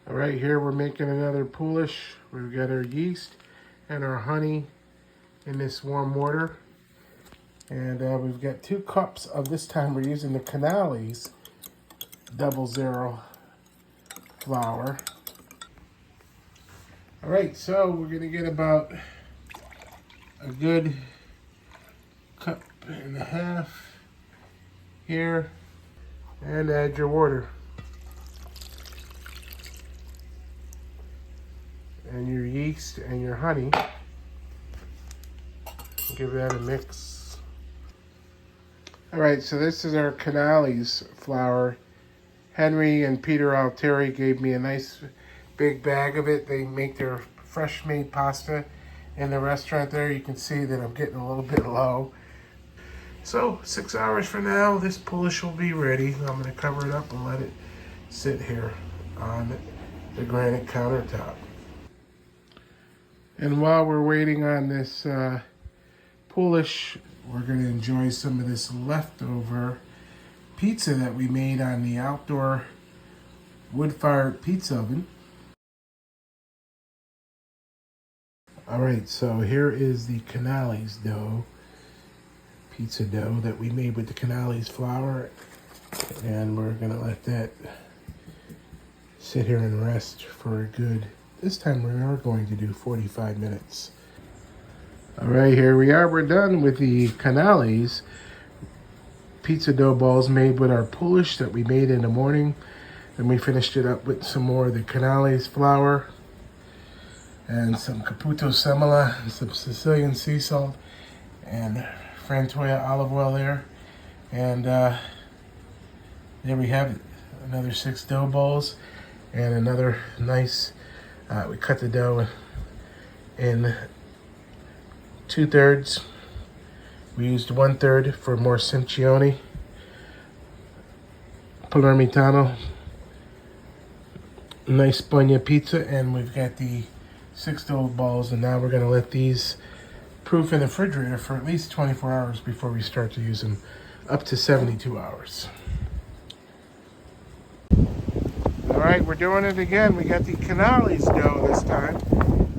All right, here we're making another Poolish. We've got our yeast and our honey in this warm water. And we've got 2 cups of, this time we're using the Canali's 00 flour. All right, so we're gonna get about a good 1.5 cups here, and add your water. And your yeast and your honey. Give that a mix. All right, so this is our Canali's flour. Henry and Peter Altieri gave me a nice big bag of it. They make their fresh made pasta in the restaurant there. You can see that I'm getting a little bit low. So 6 hours from now, this Poolish will be ready. I'm gonna cover it up and let it sit here on the granite countertop. And while we're waiting on this Poolish, we're going to enjoy some of this leftover pizza that we made on the outdoor wood-fired pizza oven. All right, so here is the Canali's dough, pizza dough that we made with the Canali's flour. And we're going to let that sit here and rest for a good, this time we are going to do 45 minutes. All right, here we are. We're done with the Canali's pizza dough balls made with our Poolish that we made in the morning. And we finished it up with some more of the Canali's flour and some Caputo semola and some Sicilian sea salt and Frantoia olive oil there. And there we have it. Another 6 dough balls and another nice, we cut the dough in 2/3. We used 1/3 for more Cincione, Palermitano, nice spagna pizza, and we've got the 6 dough balls, and now we're gonna let these proof in the refrigerator for at least 24 hours before we start to use them, up to 72 hours. All right, we're doing it again. We got the Canali's dough this time,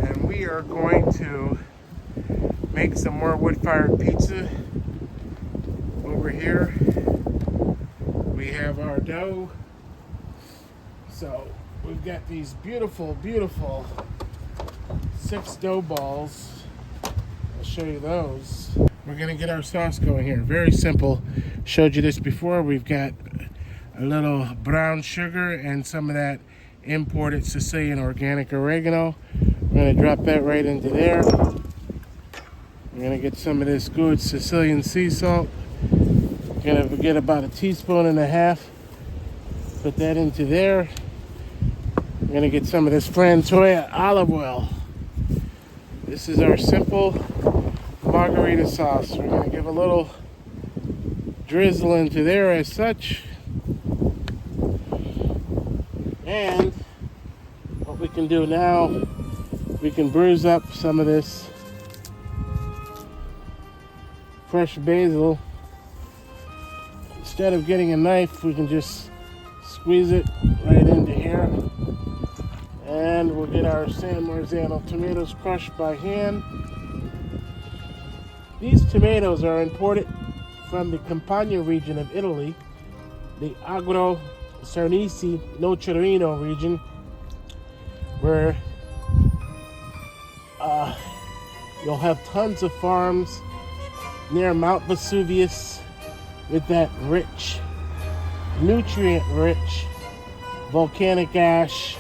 and we are going to make some more wood-fired pizza. Over here, we have our dough. So we've got these beautiful, beautiful 6 dough balls. I'll show you those. We're gonna get our sauce going here. Very simple. Showed you this before. We've got a little brown sugar and some of that imported Sicilian organic oregano. We're gonna drop that right into there. We're gonna get some of this good Sicilian sea salt. We're gonna get about 1.5 teaspoons. Put that into there. We're gonna get some of this Frantoia olive oil. This is our simple margarita sauce. We're gonna give a little drizzle into there as such. And what we can do now, we can bruise up some of this fresh basil. Instead of getting a knife, we can just squeeze it right into here. And we'll get our San Marzano tomatoes crushed by hand. These tomatoes are imported from the Campania region of Italy, the Agro Sarnisi Nocerino region, where you'll have tons of farms near Mount Vesuvius with that rich, nutrient-rich volcanic ash,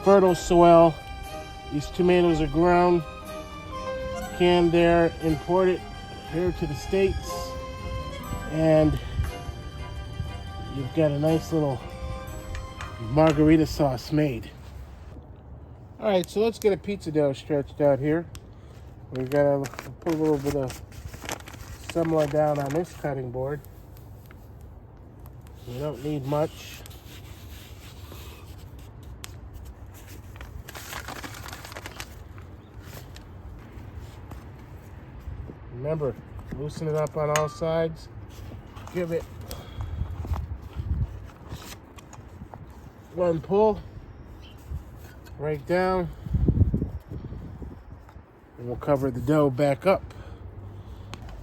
fertile soil. These tomatoes are grown, canned there, imported here to the States, and you've got a nice little margarita sauce made. All right, so let's get a pizza dough stretched out here. We've got to put a little bit of semola down on this cutting board. We don't need much. Remember, loosen it up on all sides. Give it one pull. right down, and we'll cover the dough back up.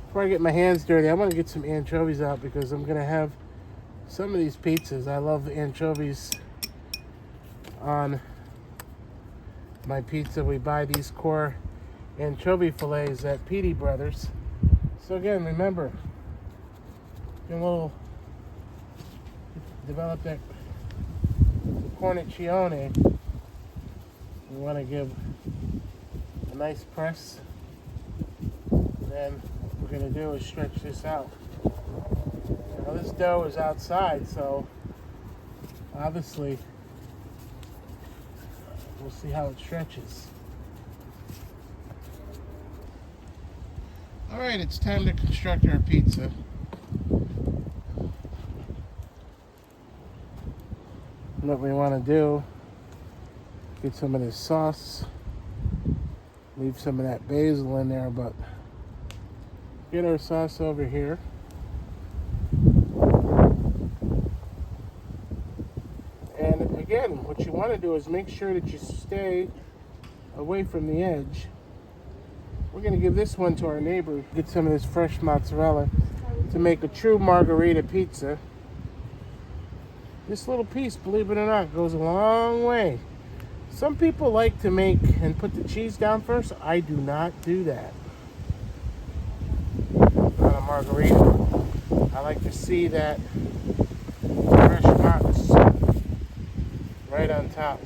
Before I get my hands dirty, I want to get some anchovies out because I'm going to have some of these pizzas. I love anchovies on my pizza. We buy these core anchovy fillets at Petey Brothers. So again, remember, develop that cornicione. We want to give a nice press. Then what we're going to do is stretch this out. Now this dough is outside, so obviously we'll see how it stretches. All right, it's time to construct our pizza. What we want to do, get some of this sauce, leave some of that basil in there, but get our sauce over here. And again, what you want to do is make sure that you stay away from the edge. We're going to give this one to our neighbor, get some of this fresh mozzarella to make a true margherita pizza. This little piece, believe it or not, goes a long way. Some people like to make and put the cheese down first. I do not do that on a margherita. I like to see that fresh mozz right on top.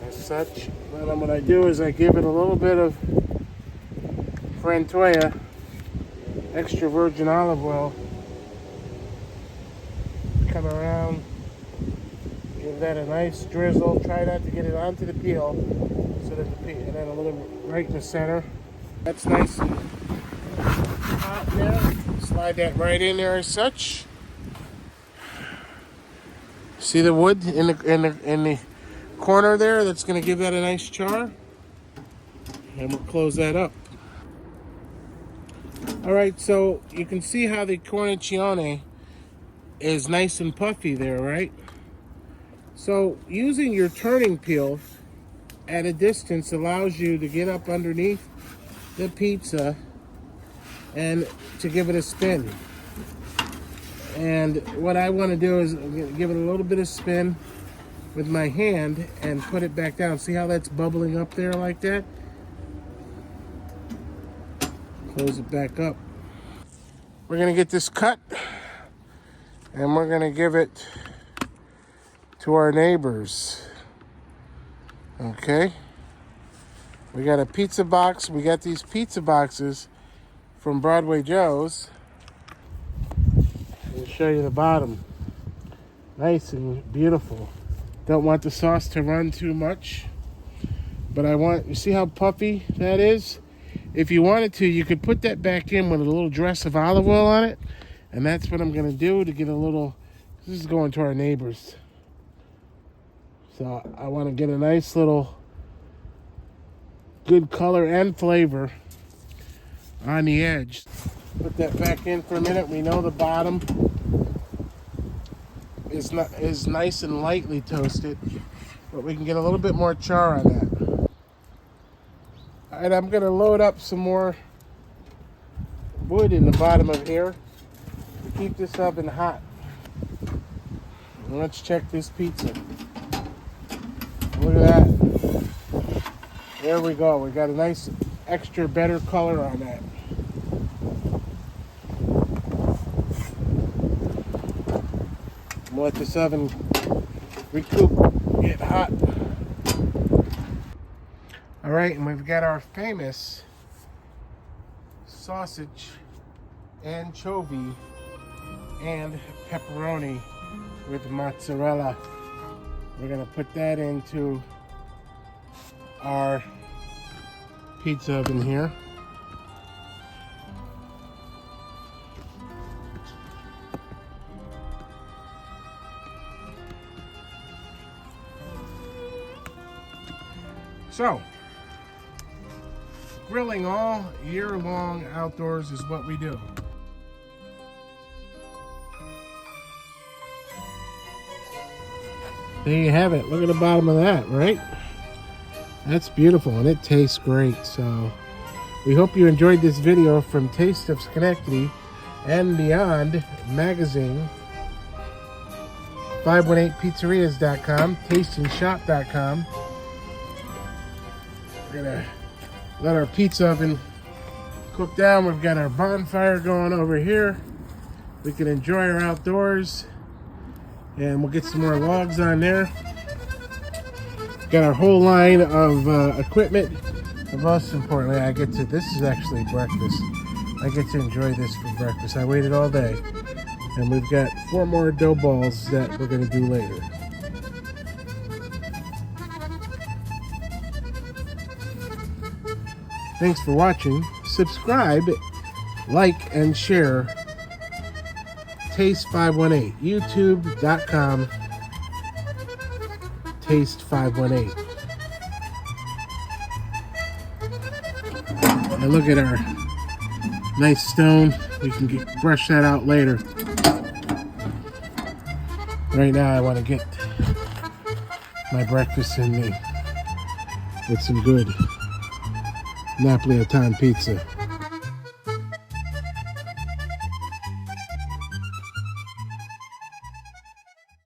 As such, then what I do is I give it a little bit of Frantoia, extra virgin olive oil. Come around, give that a nice drizzle. Try not to get it onto the peel, so that and then a little right in the center. That's nice and hot now. Slide that right in there as such. See the wood in the corner there? That's going to give that a nice char, and we'll close that up. All right, so you can see how the cornicione is nice and puffy there, right? So using your turning peel at a distance allows you to get up underneath the pizza and to give it a spin. And what I want to do is give it a little bit of spin with my hand and put it back down. See how that's bubbling up there like that? Close it back up. We're going to get this cut, and we're going to give it to our neighbors. Okay? We got a pizza box. We got these pizza boxes from Broadway Joe's. I'll show you the bottom. Nice and beautiful. Don't want the sauce to run too much, but you see how puffy that is? If you wanted to, you could put that back in with a little dress of olive oil on it. And that's what I'm going to do to get a little, this is going to our neighbors. So I want to get a nice little good color and flavor on the edge. Put that back in for a minute. We know the bottom is nice and lightly toasted, but we can get a little bit more char on that. All right, I'm going to load up some more wood in the bottom of here to keep this oven hot. And let's check this pizza. Look at that. There we go. We got a nice extra better color on that. We'll let this oven recoup, get hot. All right, and we've got our famous sausage, anchovy, and pepperoni with mozzarella. We're gonna put that into our pizza oven here. So, grilling all year long outdoors is what we do. there you have it. Look at the bottom of that, right? That's beautiful, and it tastes great. So we hope you enjoyed this video from Taste of Schenectady and Beyond magazine, 518pizzerias.com, tastingshop.com. We're gonna let our pizza oven cook down. We've got our bonfire going over here. We can enjoy our outdoors, and we'll get some more logs on there. Got our whole line of equipment, and most importantly, this is actually breakfast. I get to enjoy this for breakfast. I waited all day, and we've got 4 more dough balls that we're gonna do later. Thanks for watching. Subscribe, like, and share Taste 518, youtube.com Taste 518. And look at our nice stone. We can brush that out later. Right now I want to get my breakfast in me with some good Napolitan pizza.